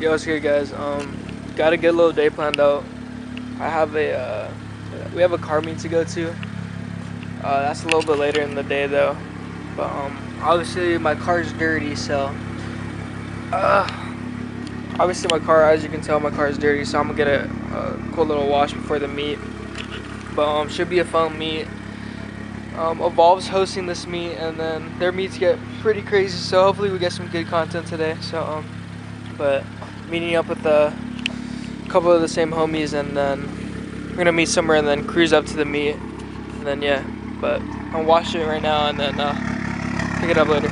Yo, what's good, guys? Got a good little day planned out. I have we have a car meet to go to. That's a little bit later in the day though. But obviously my car's dirty, so obviously my car, as you can tell, my car is dirty, so I'm gonna get a cool little wash before the meet. But should be a fun meet. Evolve's hosting this meet, and then their meets get pretty crazy, so hopefully we get some good content today. So but meeting up with a couple of the same homies, and then we're gonna meet somewhere and then cruise up to the meet, and then yeah. But I'm washing it right now and then pick it up later.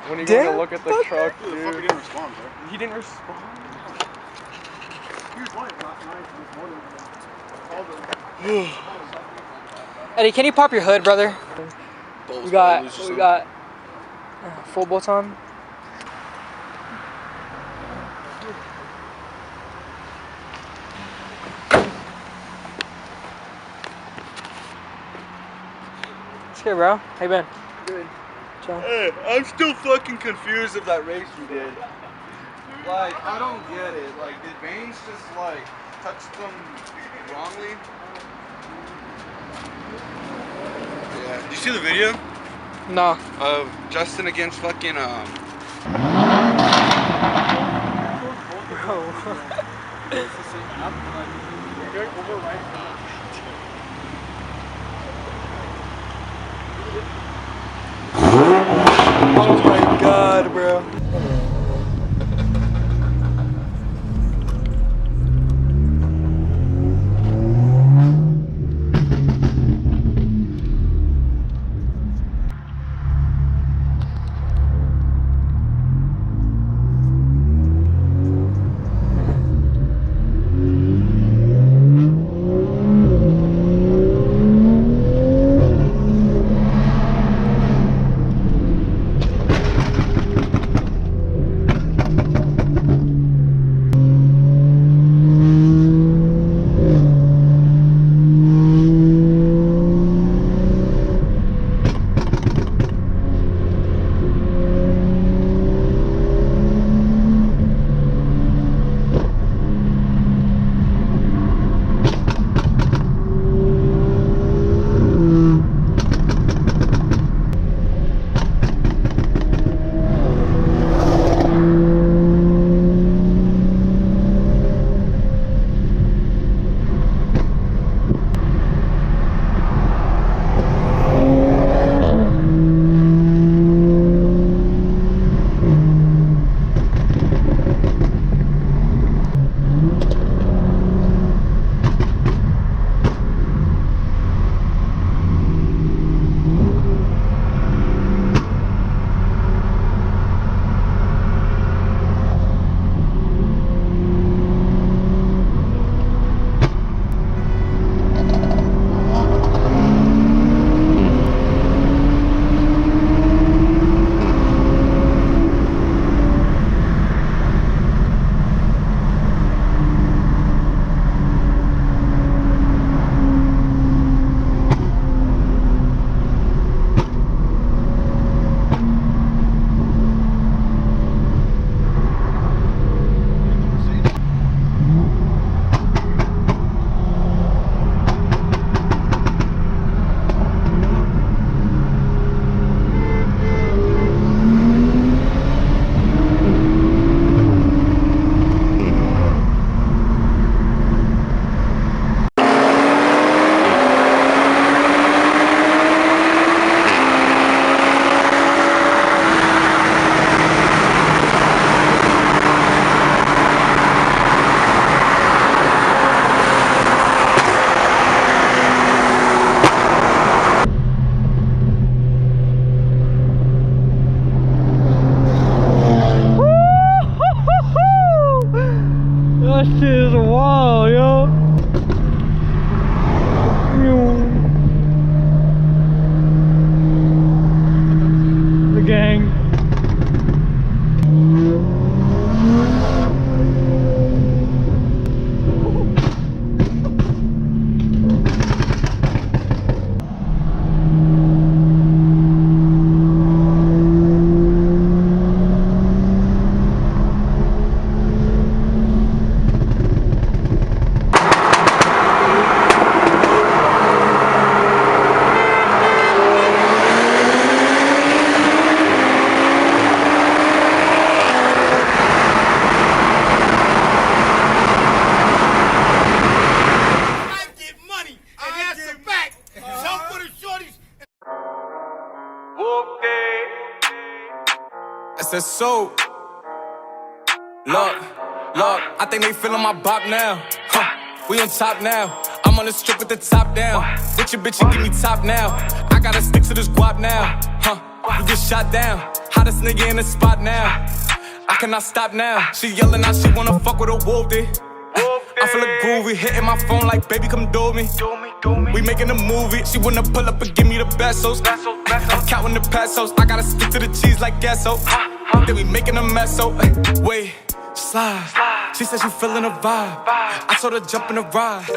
When you go to look at the truck, dude. He didn't respond, bro. He didn't respond. He was late last night this morning. Eddie, can you pop your hood, brother? We got full bolts on. It's good, bro. How you been? Good. Chill. Hey, I'm still fucking confused of that race you did. Like, I don't get it. Like, did Baines just, like, touch them wrongly? Yeah. Did you see the video? No. Of Justin against fucking, Oh my god, bro. that shit is wild, yo. The gang. That's that soul. Look, I think they feeling my bop now. We on top now. I'm on the strip with the top down. With your bitch, you give me top now. I gotta stick to this guap now. You get shot down. Hottest nigga in the spot now. I cannot stop now. She yelling out, she wanna fuck with a wolf, dude. I feel a groovy, hitting my phone like, baby, come do me. We making a movie. She wanna pull up and give me the pesos. I'm counting the pesos. I gotta stick to the cheese like queso. Then we making a mess, so wait, slide. She said she feeling a vibe. I told her jump in the ride.